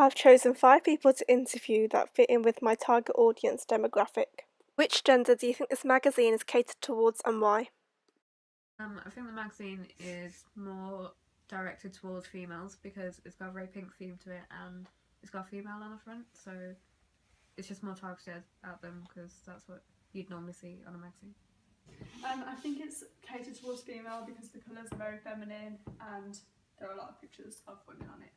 I've chosen 5 people to interview that fit in with my target audience demographic. Which gender do you think this magazine is catered towards and why? I think the magazine is more directed towards females because it's got a very pink theme to it and it's got a female on the front, so it's just more targeted at them because that's what you'd normally see on a magazine. I think it's catered towards female because the colours are very feminine and there are a lot of pictures of women on it.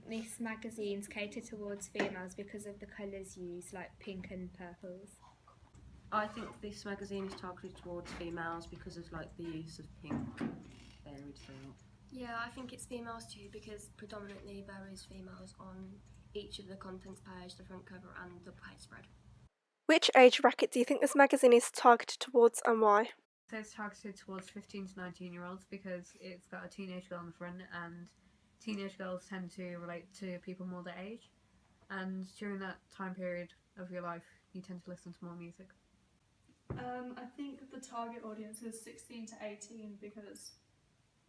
This magazine's catered towards females because of the colours used, like pink and purples. I think this magazine is targeted towards females because of like the use of pink varied throughout. Yeah, I think it's females too because predominantly there is females on each of the contents page, the front cover and the page spread. Which age bracket do you think this magazine is targeted towards and why? So it's targeted towards 15 to 19-year-olds because it's got a teenage girl on the front and teenage girls tend to relate to people more their age, and during that time period of your life you tend to listen to more music. I think the target audience is 16 to 18 because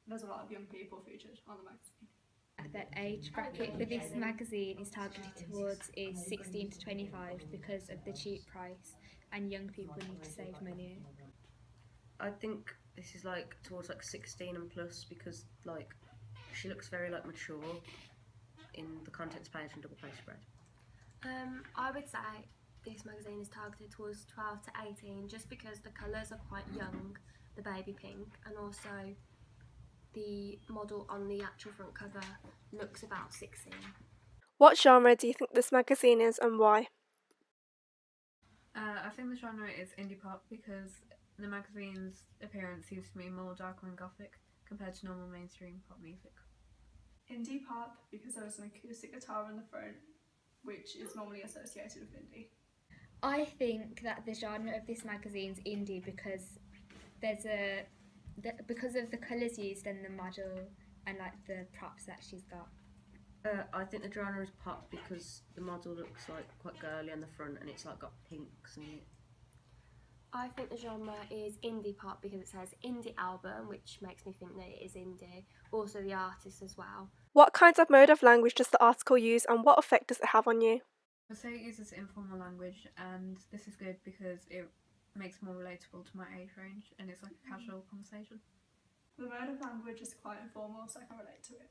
there's a lot of young people featured on the magazine. The age bracket for this magazine is targeted towards is 16 to 25 because of the cheap price and young people need to save money. I think this is like towards like 16 and plus because like she looks very like mature in the contents page and double page spread. I would say this magazine is targeted towards 12 to 18 just because the colours are quite young, the baby pink, and also the model on the actual front cover looks about 16. What genre do you think this magazine is and why? I think the genre is indie pop because the magazine's appearance seems to be more darker and gothic compared to normal mainstream pop music. Indie pop because there is an acoustic guitar on the front, which is normally associated with indie. I think that the genre of this magazine's indie because because of the colours used and the model and like the props that she's got. I think the genre is pop because the model looks like quite girly on the front and it's like got pinks in it. I think the genre is indie pop because it says indie album, which makes me think that it is indie. Also the artist as well. What kinds of mode of language does the article use and what effect does it have on you? I'd say it uses informal language, and this is good because it makes more relatable to my age range and it's like a casual conversation. The mode of language is quite informal, so I can relate to it.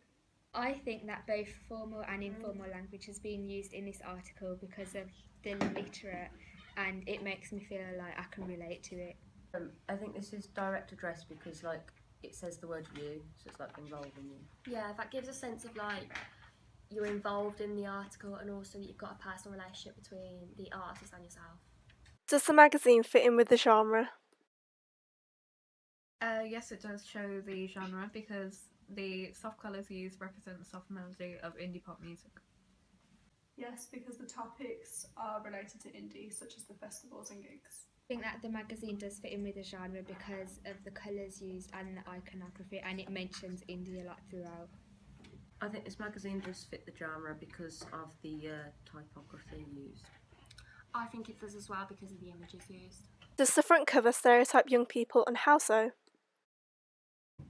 I think that both formal and informal language is being used in this article because of the literate, and it makes me feel like I can relate to it. I think this is direct address because like it says the word you, so it's like involving you. Yeah, that gives a sense of like you're involved in the article and also that you've got a personal relationship between the artist and yourself. Does the magazine fit in with the genre? Yes, it does show the genre because the soft colours used represent the soft melody of indie pop music. Yes, because the topics are related to indie, such as the festivals and gigs. I think that the magazine does fit in with the genre because of the colours used and the iconography, and it mentions indie a lot throughout. I think this magazine does fit the genre because of the typography used. I think it does as well because of the images used. Does the front cover stereotype young people and how so?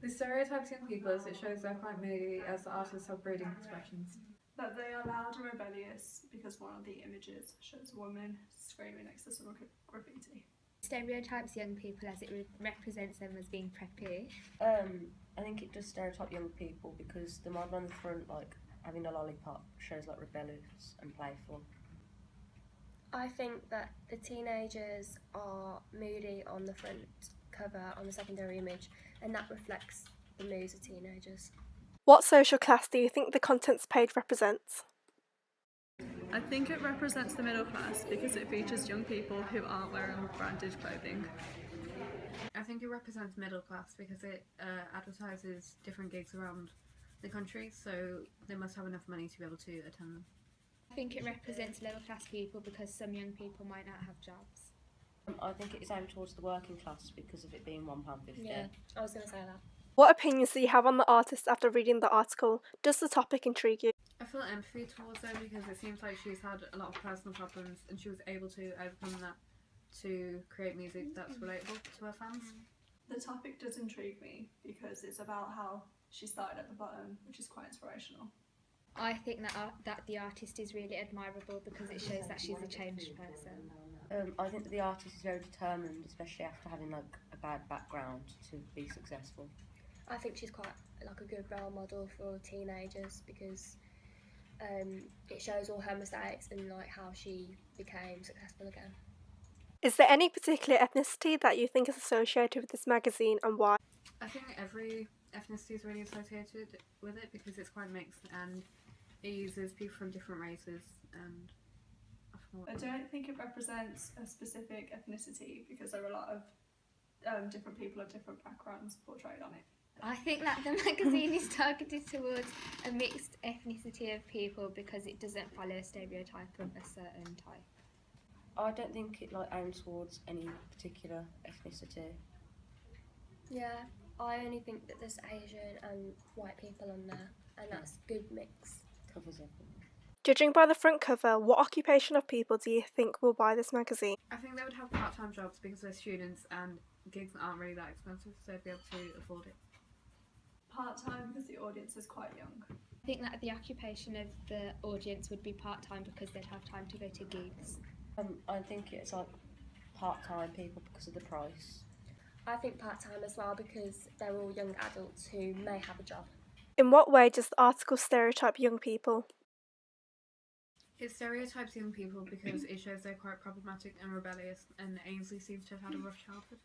The stereotypes young people as it shows they're quite moody as the artists have brooding expressions. That they are loud and rebellious because one of the images shows a woman screaming next to some graffiti. Stereotypes young people as it represents them as being preppy. I think it does stereotype young people because the model on the front, like having a lollipop, shows like rebellious and playful. I think that the teenagers are moody on the front cover, on the secondary image, and that reflects the moods of teenagers. What social class do you think the contents page represents? I think it represents the middle class because it features young people who aren't wearing branded clothing. I think it represents middle class because it advertises different gigs around the country, so they must have enough money to be able to attend them. I think it represents middle class people because some young people might not have jobs. I think it is aimed towards the working class because of it being £1.50. Yeah, I was going to say that. What opinions do you have on the artist after reading the article? Does the topic intrigue you? I feel empathy towards her because it seems like she's had a lot of personal problems and she was able to overcome that to create music that's relatable to her fans. The topic does intrigue me because it's about how she started at the bottom, which is quite inspirational. I think that the artist is really admirable because it shows that she's a changed person. I think that the artist is very determined, especially after having like a bad background, to be successful. I think she's quite like a good role model for teenagers because it shows all her mistakes and like how she became successful again. Is there any particular ethnicity that you think is associated with this magazine and why? I think every ethnicity is really associated with it because it's quite mixed and it uses people from different races and I don't think it represents a specific ethnicity because there are a lot of different people of different backgrounds portrayed on it. I think that the magazine is targeted towards a mixed ethnicity of people because it doesn't follow a stereotype of a certain type. I don't think it like aims towards any particular ethnicity. Yeah, I only think that there's Asian and white people on there, and that's good mix. Covers everything. Judging by the front cover, what occupation of people do you think will buy this magazine? I think they would have part-time jobs because they're students and gigs aren't really that expensive, so they'd be able to afford it. Part-time because the audience is quite young. I think that the occupation of the audience would be part-time because they'd have time to go to gigs. I think it's like part-time people because of the price. I think part-time as well because they're all young adults who may have a job. In what way does the article stereotype young people? It stereotypes young people because it shows they're quite problematic and rebellious, and Ainsley seems to have had a rough childhood.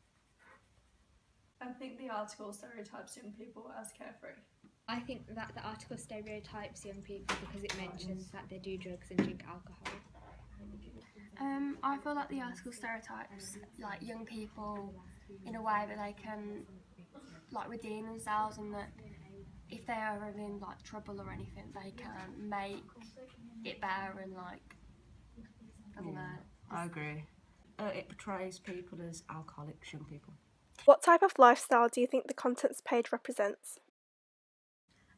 I think the article stereotypes young people as carefree. I think that the article stereotypes young people because it mentions that they do drugs and drink alcohol. I feel like the article stereotypes like young people in a way that they can like redeem themselves, and that if they are in like trouble or anything, they can make it better and like I don't know. I agree. It portrays people as alcoholics, young people. What type of lifestyle do you think the contents page represents?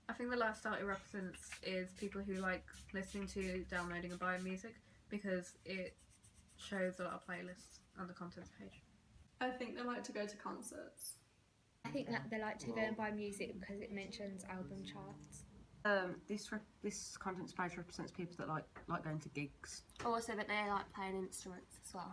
I think the lifestyle it represents is people who like listening to, downloading and buying music because it shows a lot of playlists on the contents page. I think they like to go to concerts. I think that they like to go and buy music because it mentions album charts. This contents page represents people that like going to gigs. Also that they like playing instruments as well.